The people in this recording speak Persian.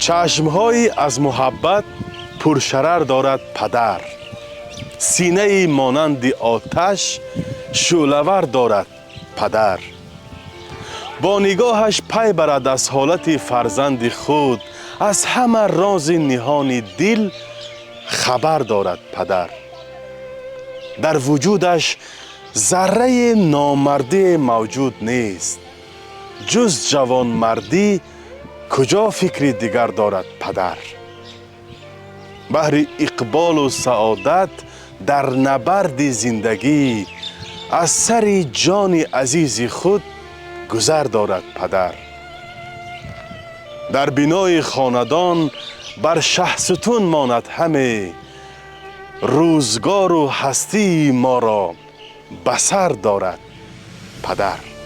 چشمهایی از محبت پرشرر دارد پدر. سینه مانند آتش شعله‌ور دارد پدر. با نگاهش پی برد از حالت فرزند خود، از همه راز نهان دل خبر دارد پدر. در وجودش ذره نامردی موجود نیست، جز جوان مردی کجا فکری دیگر دارد پدر. بهر اقبال و سعادت در نبرد زندگی، از سر جان عزیز خود گذر دارد پدر. در بنای خاندان بر شهستون ماند همه، روزگار و هستی ما را بسر دارد پدر.